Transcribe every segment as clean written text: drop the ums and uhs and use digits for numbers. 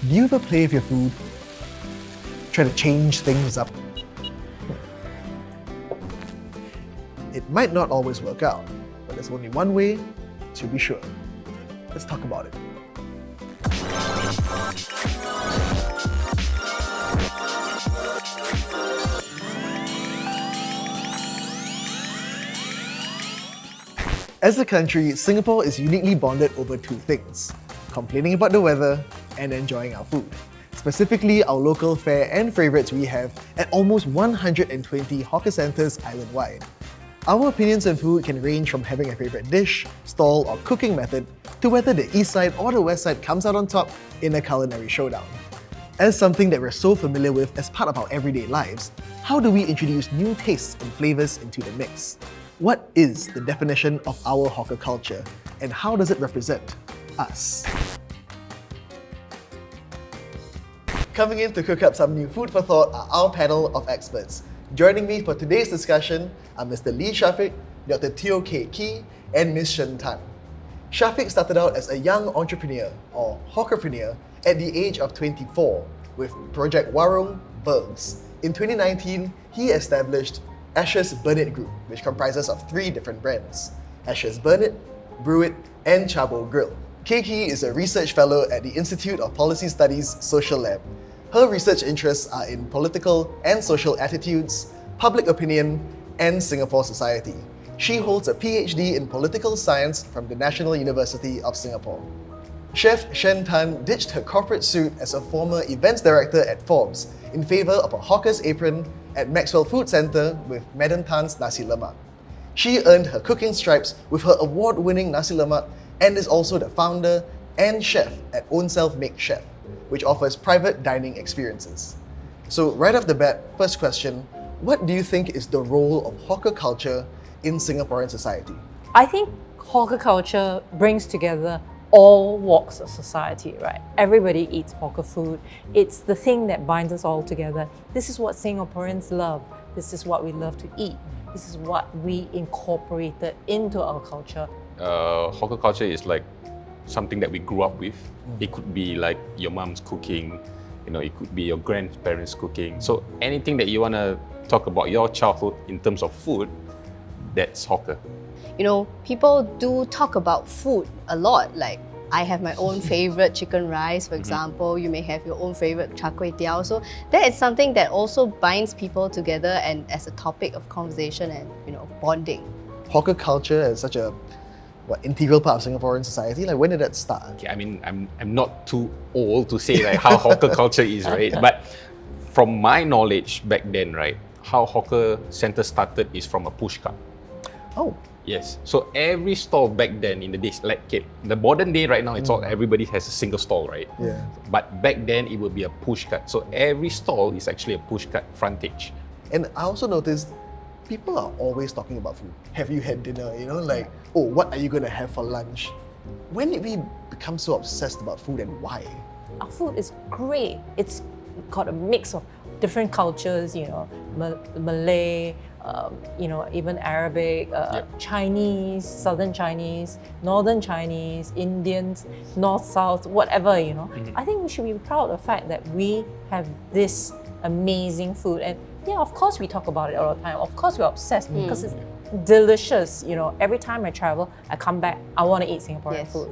Do you ever play with your food? Try to change things up? It might not always work out, but there's only one way to be sure. Let's talk about it. As a country, Singapore is uniquely bonded over two things: complaining about the weather and enjoying our food. Specifically, our local fare and favourites we have at almost 120 hawker centres island-wide. Our opinions on food can range from having a favourite dish, stall or cooking method to whether the east side or the west side comes out on top in a culinary showdown. As something that we're so familiar with as part of our everyday lives, how do we introduce new tastes and flavours into the mix? What is the definition of our hawker culture, and how does it represent us? Coming in to cook up some new food for thought are our panel of experts. Joining me for today's discussion are Mr. Lee Shafiq, Dr. Teo K. Kee, and Ms. Shen Tan. Shafiq started out as a young entrepreneur, or hawkerpreneur, at the age of 24 with Project Warung Burgs. In 2019, he established Ashes Burnett Group, which comprises of 3 different brands: Ashes Burnett, Brew It, and Chabo Grill. Kee is a research fellow at the Institute of Policy Studies Social Lab. Her research interests are in political and social attitudes, public opinion, and Singapore society. She holds a PhD in political science from the National University of Singapore. Chef Shen Tan ditched her corporate suit as a former events director at Forbes in favour of a hawker's apron at Maxwell Food Centre with Madam Tan's Nasi Lemak. She earned her cooking stripes with her award-winning Nasi Lemak and is also the founder and chef at Own Self Make Chef, which offers private dining experiences. So right off the bat, first question, what do you think is the role of hawker culture in Singaporean society? I think hawker culture brings together all walks of society, right? Everybody eats hawker food. It's the thing that binds us all together. This is what Singaporeans love. This is what we love to eat. This is what we incorporated into our culture. Hawker culture is like something that we grew up with. It could be like your mom's cooking, it could be your grandparents' cooking. So anything that you want to talk about your childhood in terms of food, that's hawker. People do talk about food a lot. Like, I have my own favorite chicken rice, for example. You may have your own favorite char kway teow. So that is something that also binds people together and as a topic of conversation and bonding. Hawker culture is such a integral part of Singaporean society. Like, when did that start? Okay, I mean, I'm not too old to say like how hawker culture is, right? But from my knowledge back then, right, how hawker center started is from a push cart. Oh. Yes. So every stall back then in the days, like the modern day right now, it's all everybody has a single stall, right? Yeah. But back then it would be a push cart. So every stall is actually a push cart frontage. And I also noticed people are always talking about food. Have you had dinner? What are you going to have for lunch? When did we become so obsessed about food and why? Our food is great. It's got a mix of different cultures, Malay, even Arabic, Chinese, Southern Chinese, Northern Chinese, Indians, North, South, whatever, I think we should be proud of the fact that we have this amazing food. And yeah, of course we talk about it all the time. Of course we're obsessed because it's delicious. Every time I travel, I come back, I want to eat Singaporean food.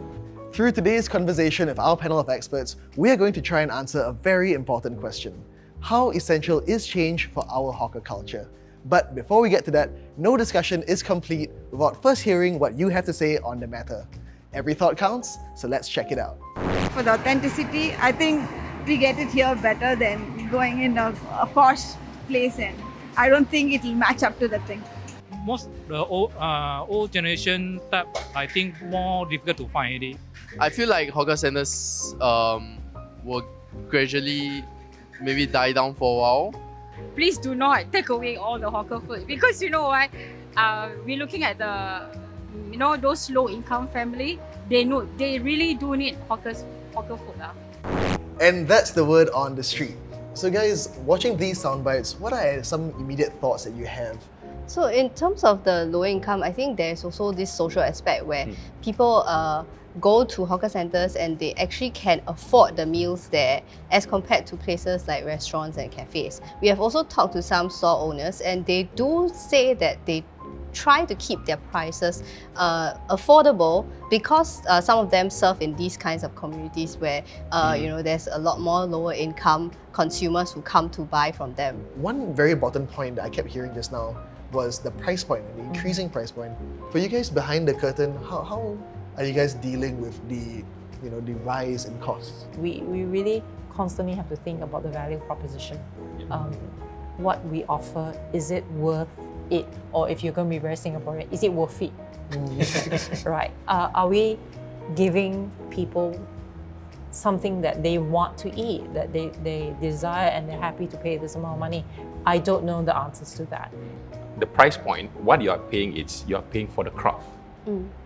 Through today's conversation with our panel of experts, we are going to try and answer a very important question. How essential is change for our hawker culture? But before we get to that, no discussion is complete without first hearing what you have to say on the matter. Every thought counts, so let's check it out. For the authenticity, I think we get it here better than going in a posh place, and I don't think it'll match up to that thing. Most the old generation type, I think more difficult to find it. I feel like hawker centers will gradually maybe die down for a while. Please do not take away all the hawker food, because you know what, we're looking at the those low income family. They really do need hawker food. And that's the word on the street. So guys, watching these sound bites, what are some immediate thoughts that you have So in terms of the low income, I think there's also this social aspect where people go to hawker centres and they actually can afford the meals there as compared to places like restaurants and cafes. We have also talked to some store owners and they do say that they try to keep their prices affordable because some of them serve in these kinds of communities where you know, there's a lot more lower income consumers who come to buy from them. One very important point that I kept hearing just now was the price point, the increasing price point. For you guys behind the curtain, how are you guys dealing with the the rise in costs? We really constantly have to think about the value proposition. What we offer, is it worth it? Or if you're going to be very Singaporean, is it worth it? Right? Are we giving people something that they want to eat, that they desire and they're happy to pay this amount of money? I don't know the answers to that. The price point, what you are paying, you are paying for the craft.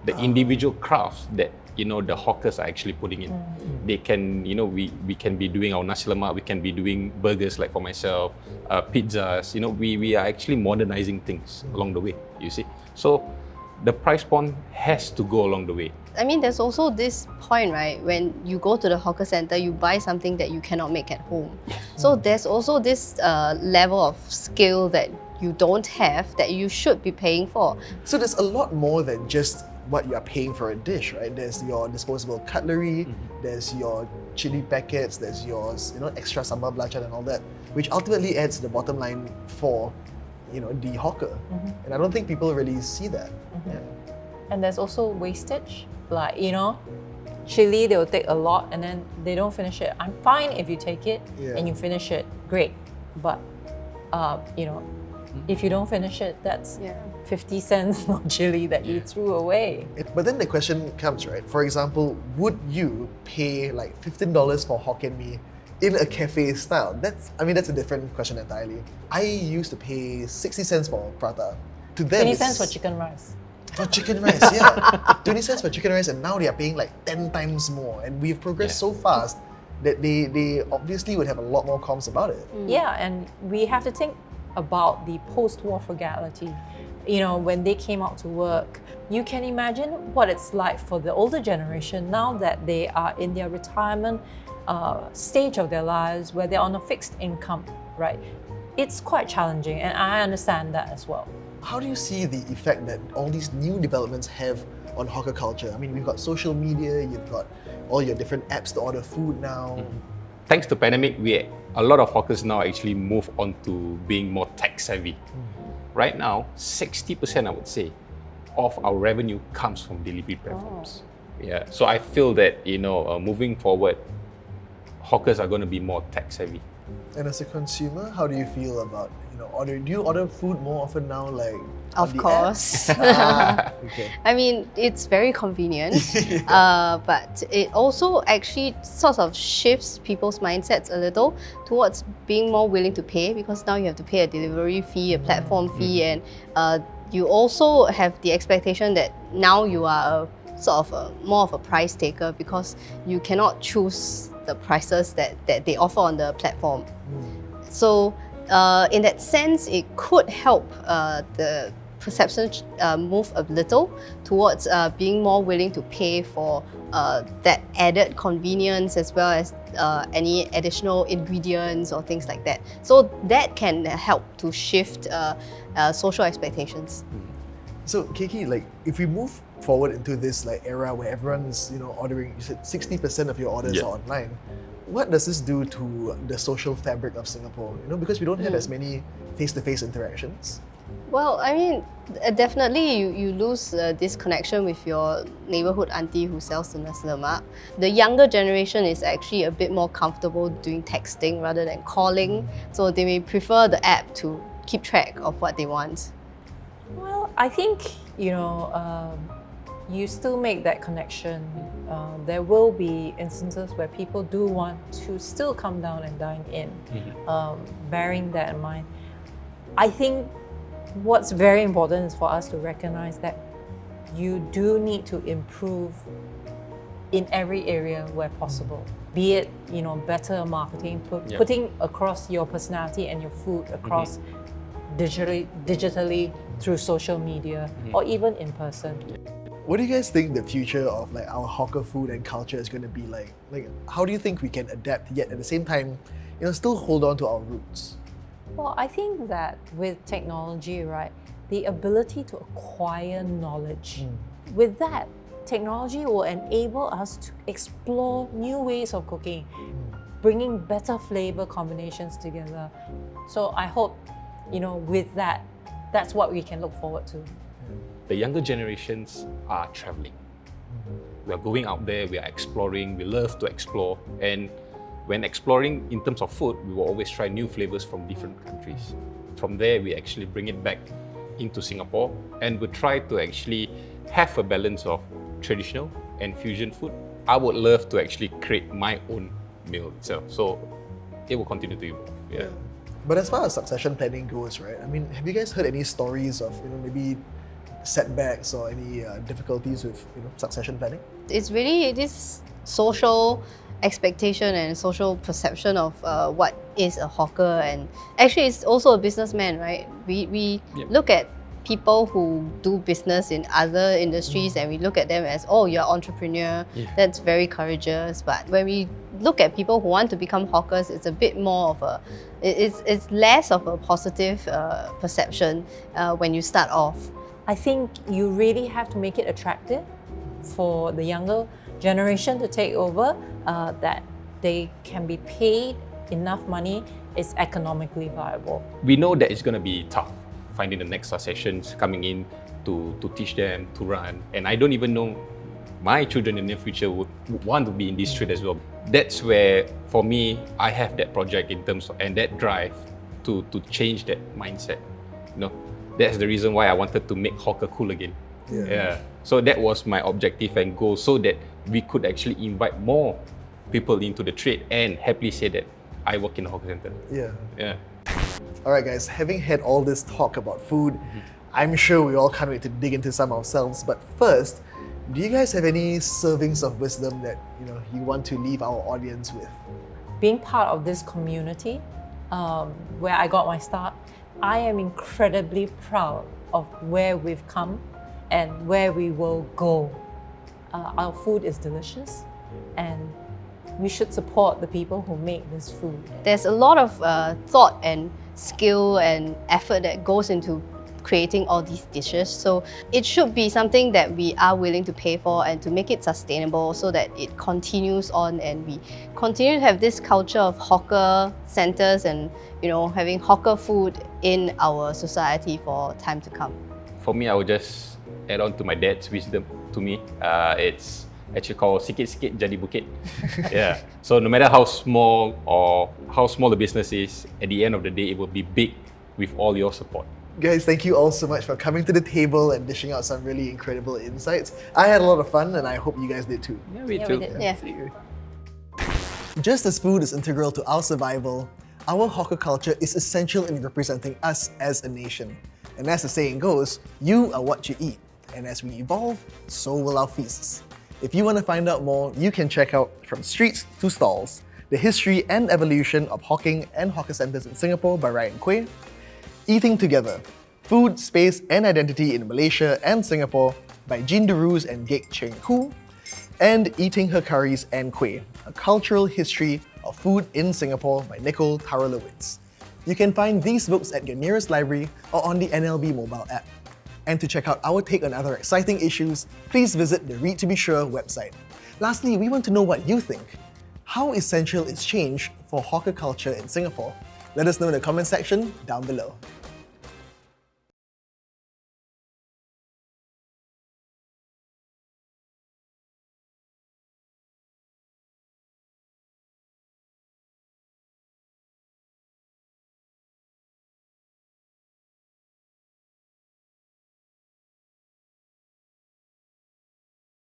The individual craft that the hawkers are actually putting in. They can, we can be doing our nasi lemak, we can be doing burgers like for myself, pizzas. We are actually modernizing things along the way. You see, so the price point has to go along the way. I mean, there's also this point, right? When you go to the hawker centre, you buy something that you cannot make at home. So there's also this level of skill that you don't have that you should be paying for. So there's a lot more than just what you are paying for a dish, right? There's your disposable cutlery, there's your chili packets, there's your extra sambal belacan and all that, which ultimately adds to the bottom line for the hawker. And I don't think people really see that. Yeah. And there's also wastage. Like, chili, they'll take a lot and then they don't finish it. I'm fine if you take it and you finish it, great. But, if you don't finish it, that's 50 cents of chili that you threw away. But then the question comes, right? For example, would you pay like $15 for Hokkien Mee in a cafe style? That's a different question entirely. I used to pay 60 cents for prata. To them, 20 cents for chicken rice. For chicken rice, yeah. 20 cents for chicken rice, and now they are paying like 10 times more. And we've progressed so fast that they obviously would have a lot more comms about it. Yeah, and we have to think about the post-war frugality. When they came out to work, you can imagine what it's like for the older generation now that they are in their retirement stage of their lives where they're on a fixed income, right? It's quite challenging, and I understand that as well. How do you see the effect that all these new developments have on hawker culture? I mean, we've got social media, you've got all your different apps to order food now. Thanks to pandemic, a lot of hawkers now actually move on to being more tech savvy. Right now, 60% I would say of our revenue comes from delivery platforms. Yeah, so I feel that moving forward, hawkers are going to be more tech savvy. And as a consumer, how do you feel about do you order food more often now, like Of on the course. Okay. I mean, it's very convenient, but it also actually sort of shifts people's mindsets a little towards being more willing to pay, because now you have to pay a delivery fee, a platform fee, and you also have the expectation that now you are more of a price taker because you cannot choose the prices that they offer on the platform. So in that sense, it could help the perception move a little towards being more willing to pay for that added convenience as well as any additional ingredients or things like that. So that can help to shift social expectations. So Keiki, like if we move forward into this era where everyone's ordering, you said 60% of your orders are online. What does this do to the social fabric of Singapore? Because we don't have as many face-to-face interactions. Well, I mean, definitely you lose this connection with your neighborhood auntie who sells the nasi lemak. The younger generation is actually a bit more comfortable doing texting rather than calling, so they may prefer the app to keep track of what they want. Well, I think, you still make that connection. There will be instances where people do want to still come down and dine in, bearing that in mind. I think what's very important is for us to recognize that you do need to improve in every area where possible. Be it, better marketing, putting across your personality and your food across digitally through social media or even in person. What do you guys think the future of like our hawker food and culture is going to be like? Like, how do you think we can adapt yet at the same time, still hold on to our roots? Well, I think that with technology, right, the ability to acquire knowledge, with that, technology will enable us to explore new ways of cooking, bringing better flavor combinations together. So I hope, with that, that's what we can look forward to. The younger generations are traveling. We are going out there, we are exploring, we love to explore. And when exploring in terms of food, we will always try new flavors from different countries. From there, we actually bring it back into Singapore and we try to actually have a balance of traditional and fusion food. I would love to actually create my own meal itself. So it will continue to evolve. Yeah. But as far as succession planning goes, right? I mean, have you guys heard any stories of maybe setbacks or any difficulties with succession planning? It's really this social expectation and social perception of what is a hawker, and actually it's also a businessman, right? We look at people who do business in other industries and we look at them as, oh, you're an entrepreneur, that's very courageous. But when we look at people who want to become hawkers, it's a bit more of a, it's less of a positive perception when you start off. I think you really have to make it attractive for the younger generation to take over, that they can be paid enough money, it's economically viable. We know that it's going to be tough, finding the next successions coming in to teach them to run. And I don't even know my children in the future would want to be in this trade as well. That's where, for me, I have that project in terms of, and that drive to change that mindset. That's the reason why I wanted to make hawker cool again. Yeah. So that was my objective and goal, so that we could actually invite more people into the trade and happily say that I work in a hawker center. Yeah. Alright guys, having had all this talk about food, I'm sure we all can't wait to dig into some ourselves. But first, do you guys have any servings of wisdom that you want to leave our audience with? Being part of this community, where I got my start, I am incredibly proud of where we've come and where we will go. Our food is delicious and we should support the people who make this food. There's a lot of thought and skill and effort that goes into creating all these dishes. So it should be something that we are willing to pay for and to make it sustainable so that it continues on and we continue to have this culture of hawker centers and having hawker food in our society for time to come. For me, I would just add on to my dad's wisdom to me. It's actually called sikit-sikit jadi bukit. Yeah. So no matter how small the business is, at the end of the day, it will be big with all your support. Guys, thank you all so much for coming to the table and dishing out some really incredible insights. I had a lot of fun and I hope you guys did too. Yeah, we too. did. Yeah. Just as food is integral to our survival, our hawker culture is essential in representing us as a nation. And as the saying goes, you are what you eat. And as we evolve, so will our feasts. If you want to find out more, you can check out From Streets to Stalls, The History and Evolution of Hawking and Hawker Centers in Singapore by Ryan Kueh, Eating Together, Food, Space and Identity in Malaysia and Singapore by Jean Derouz and Gek Cheng Hu, and Eating Her Curries and Kueh, A Cultural History of Food in Singapore by Nicole Tarolowitz. You can find these books at your nearest library or on the NLB mobile app. And to check out our take on other exciting issues, please visit the Read to Be Sure website. Lastly, we want to know what you think. How essential is change for hawker culture in Singapore? Let us know in the comment section down below.